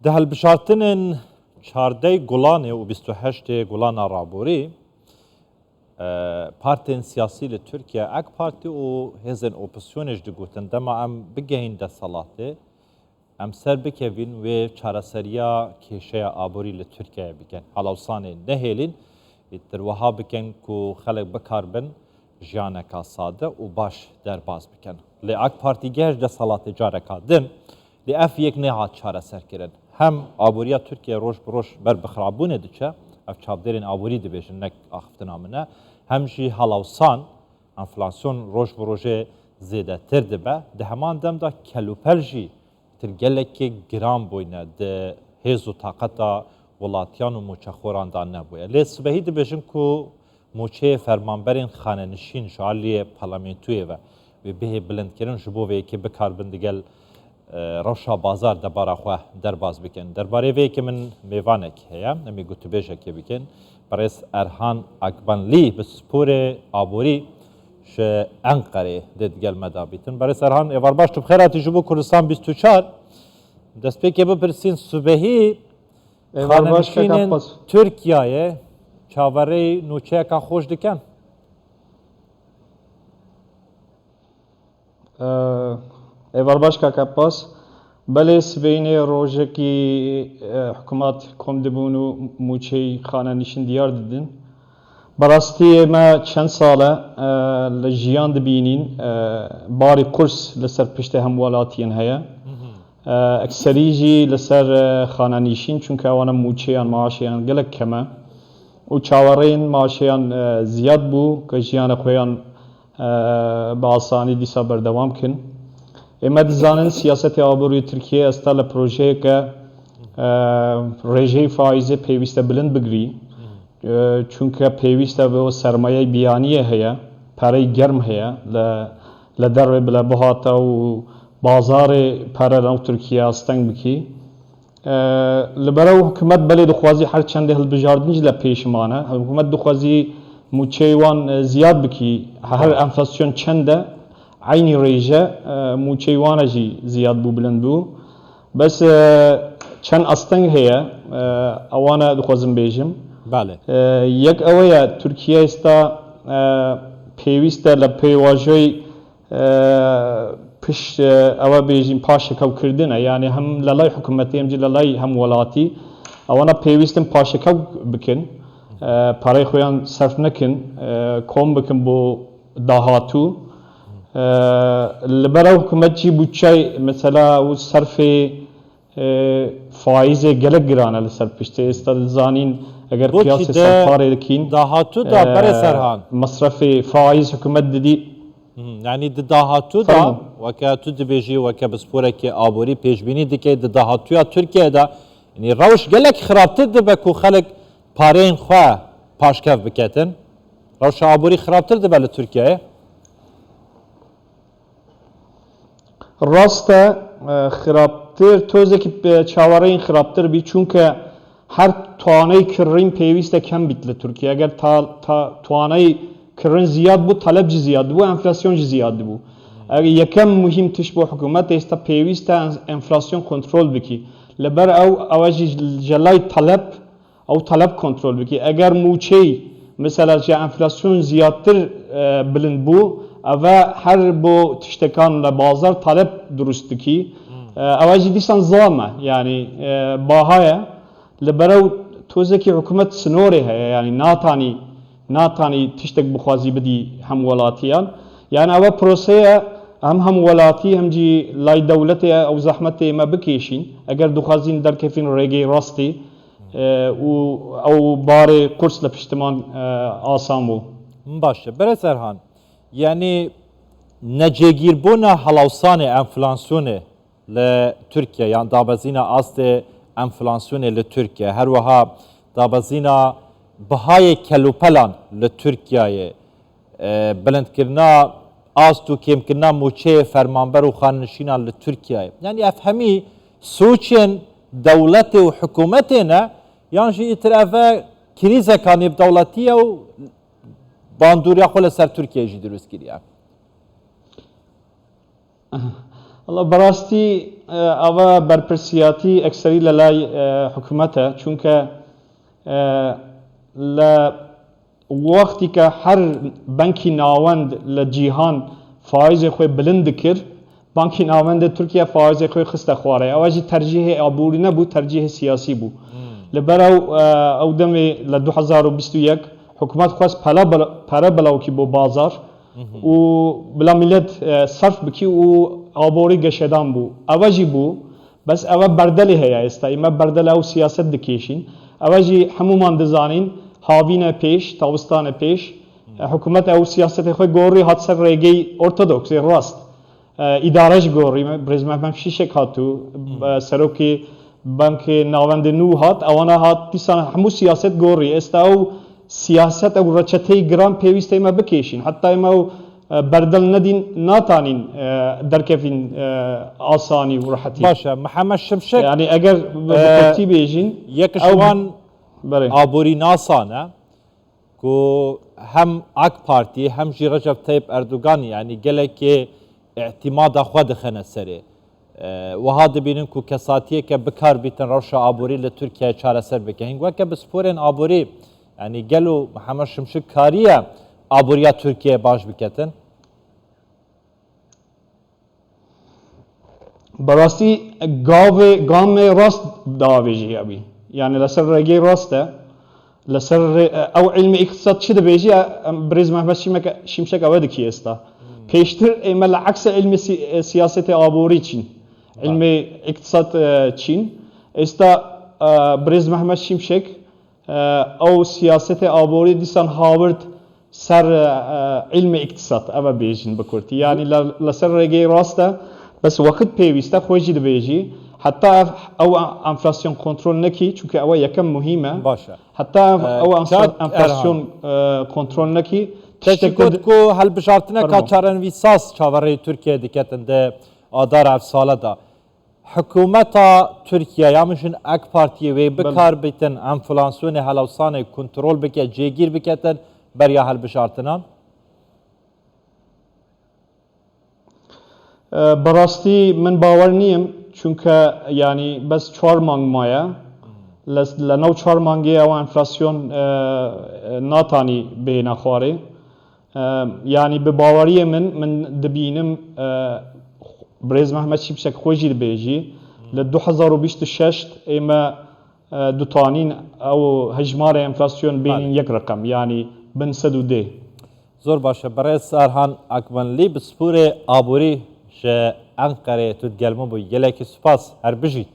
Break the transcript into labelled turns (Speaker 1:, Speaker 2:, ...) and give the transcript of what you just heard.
Speaker 1: ده هالبشارتنن چاردەی گوڵانێ و 28 گوڵانە ڕابۆری پارتên siyasî li Tirkiye ek partî û hêzên opozîsyonê jî digotin dema em bigehîn desthilatê em ser bikevîn wê çareseriya kêşeya aborî li Tirkiye bikin. Helawsanê nehêlin îtir wiha bikin ku xelek bikarbin jiyaneka sade û baş derbas bikin. Lê ek partî geh ji desthilatê careka din lê ev yek nehat çareserkirin. Hem aboriya Tirkiye roj bi roj ber bi xirabûnê diçe, ev çavdêrên aborî dibêjin nek axiftina min e, hem jî helawsan enflasyon roj bi rojê zêdetir dibe, di heman dem da kelûper jî tir gelekê giran bûyne di hêz û taqeta welatiyan û moçexoran da nebûye. Lê sibehî dibêjin ku moçeyê fermanberên xanenişîn ji aliyê parlamentûyê ve wê bihê bilindkirin ji bo vê yekê bikarbin digel rewşa bazar debara xwe derbas bikin. Derbarê vê yekê min mêvanek heye, em ê gotûbêjekê bikin. Berêz Erhan Akbanlî bi sporê aborî ji Enqerê dê digel me da bîtin. Berêz Erhan, êvar baş tu bi xêr hatî ji bo Kurdistan 24. Destpêkê bipirsîn sibehî xanenişînên Tirkiyeyê çaverê nûçeyeka xweş dikin?
Speaker 2: Êvar baş kaka pas. Belê sibehînê rojekî hikûmet kom dibûn û mûçeyî xanenişîn diyar didin. Berastî me çend sal e li jiyan dibînîn barê kurs li ser piştê hemwelatiyên heye. Ekserî jî li ser xanenîşîn çunku ewan mûçeyan maaşeyan gelek kem e û çawereyên maaşeyan ziyad bû ku jiyana xwe yan bi asanî dîsa berdewam kin. Ême dizanin siyasetê aborî Tirkiye esta li projeyeke rêjeyê faîzê pêwîst e bilind bigirî. Çunku pêwîst e bi sermayeyê biyaniyê heye, pereyê germ heye li dervê bile bihata û bazarê pere rew Tirkiye steng bikî. Li berew hikûmet belê dixwazî her çendê hilbijardin jî li pêşiman e. Hikûmet dixwazî mûçeyê wan ziyad bikî. Her enflasyon çend e aynî rêje mûçeyê wan e jî ziyad bû bilind bû. Bes çend asteng heye ewan e dixwazim bêjim. Yek ew ye Tirkiye êsta pêwîst e li pêvajoyê pişt ew bêjîn paşekewkirdin e yani hem li lay hikûmetê hem jî li lay hemwelatî ewan pêwîstin paşekew bikin, pereyê xwe yan serf nekin, kom bikin bo dahatû. Li berew hikûmet jî bûçey mesela û serfê faîzê gelek giran e li ser piştê. Êsta dizanîn eger piyasê serparê dikîn
Speaker 1: dahatû da Berêz Erhan
Speaker 2: mesrefê faîz hikûmet didî.
Speaker 1: Yani di dahatû da weke tu dibêjî weke bi sporekê aborî pêşbînî dike di dahatûya Tirkiyeyê de yanî rewş gelek xirabtir dibe ku xelek pareyên xwe paşkev biketin. Rewşa aborî xirabtir dibe li Tirkiyeyê?
Speaker 2: Rast e xirabtir, tozekî çawareyên xirabtir bî çunku her toaneyê kirrîn pêwîst e kem bît li Tirkiye. Eger toaneyê kirrin ziyad bû, talep jî ziyad bû, enflasyon jî ziyad bû. Yekem muhîm tiş bo hikûmet êsta pêwîst e enflasyon kontrol bikî. Li ber ew jî ji lay talep kontrol bikî. Eger mûçeyê mesela ji enflasyon ziyadtir bilind bû, ev her bo tiştekan li bazar talep durust dikî. Ew jî dîsan zam e yani baha ye. Li ber ew tozekî hikûmet sinorê heye yani natanî tiştek bixwazî bidî hemwelatiyan. Yani ev proseye hem hemwelatî hem jî lay dewletê ew zehmetê me bikêşîn eger dixwazîn derkevîn rêgê rastî û ew barê kurs li piştiman asan bû.
Speaker 1: Baş e. Berêz Erhan, yani necêgîrbûna helawsanê enflasyonê li Tirkiye yan dabezîna astê enflasyonê li Tirkiye her wiha dabezîna bihayê kelûpelan li Tirkiyeyê bilindkirina ast û kêmkirina mûçeyê fermanber û xanenişînan li Tirkiyeyê. Yani ev hemî sûçên dewletê û hikûmetê ne yan jî îtir ev krîzeka nêvdewletî ye û bandûriya xwe li ser Tirkiyeyê jî dirûst kiriye.
Speaker 2: Allah berastî ئەوە بەرپرسیاتی ئەکسەری لە لای حکوومەتە چونکە لە وەختی کە هەر بەنکی ناوەند لە جیهان فایزی خۆی بلند کرد بانکی ناوەندی تورکیا فایزی خۆی خستە خوارێ ئەوەژی تەرجیحی ئابووری نەبوو تەرجیحی سیاسی بوو لەبەرەو ئەو دەمێ لە 2021 حکوومەت خواست پەرە بەڵاوکی بۆ بازار و بلا میلەت سەرف بکی و ئابووری گەشەدان بوو ئەوەژی بوو بەس ئەوە بەردەلی هەیە ئێستا ئێمە بەردەل ئەو سیاست دکێشین ئەوەژی هەمومان دەزانین هاوینە پێش تاوستانە پێش حکوومەت ئەو سیاسەتی خۆی گۆڕی هات سەر ڕێگەی ئۆرتۆدۆکسی ڕاست ئیدارەش گۆڕی برێزمە شیشێک هاتوو سەرۆکی بانکی ناوەندی نو هات ئەوانە هات دیسان هەموو سیاست گۆڕی ئێستا ئەو سیاست ئەو ڕەچەتەی گران پێویستە ئێمە بکێشین حتا ئێمە و بەردەل نەدین ناتانین دەرکەفین ئاسانی و ڕەحەتی
Speaker 1: باشە محەممەد شمشێک
Speaker 2: ینی ئەگەر بەتی بێژین
Speaker 1: یەکشوان ئابووری ناسانە و هەم ئاک پارتی هەمژی ڕەجەب تەیب ئەردوگانی ینی gelekê اعتیمادا xwe dixene serê wiha dibînin ku kesatiyeke bikar bîtin rewşa aborî li Tirkiye çareser bike hîn weke bi sporên aborî yanî gelo Mihemed Şimşik kariye aboriya Tirkiye baş biketin
Speaker 2: بەڕاستی گامێ ڕاست داوێژی ئەبی یعنی لەسەر ڕێگەی ڕاستە لەسەر ئەو علمی ئیقتصاد چی دەبێژی برێز مەحمەد شیمشێک ئەوە دکی ئێستا پێشتر ئێمە لە عکسە علمی سیاسەتی ئابووری چین علمی ئیقتصاد چین ئێستا برێز مەحمەد شیمشێک ئەو سیاسەتی ئابووری دیسان هاورد سەر علمی ئیقتصاد ئەوە بێژین بە کورتی ینی لەسەر ڕێگەی ڕاستە بەس وەخت پێویستە خۆشی دەبێژی حتا ئەو ئەنفلاسیۆن کۆنتترۆل نەکی چونکە ئەوە یەکەم مهمە
Speaker 1: باشە
Speaker 2: حتا ئەو ئەنفلاسیۆن کۆنتترۆل نەکی
Speaker 1: ku helbijartineka çarenivî sas çavereyê Tirkiye diketin de adara ev sale da hikûmeta Tirkiye ya mijin ek partiyê wê bikar bitin enflasyonê helawsanê kontrol bike cêgîr biketin beriya helbijartinan
Speaker 2: بەڕاستی من باوەڕ نیم چونکە ینی بەس 4 مانگ مایە لە نەو 4 مانگی ئەوە ئەنفلاسیۆن ناتانی بێنە خوارێ ینی بە باوەریە من دەبینم برێز مەحمەد شیمشێک خۆشی دەبێژی لە 2026 ئێمە دوتوانین ئەو هەژمارە ئەنفلاسیۆن بینین یەک ڕقم ینی بن 110
Speaker 1: زۆر باشە بەڕێز سارهان ئەکمەنلی bi sporê aborî ji Enqereyê tu gelme bû gelekî spas her bijît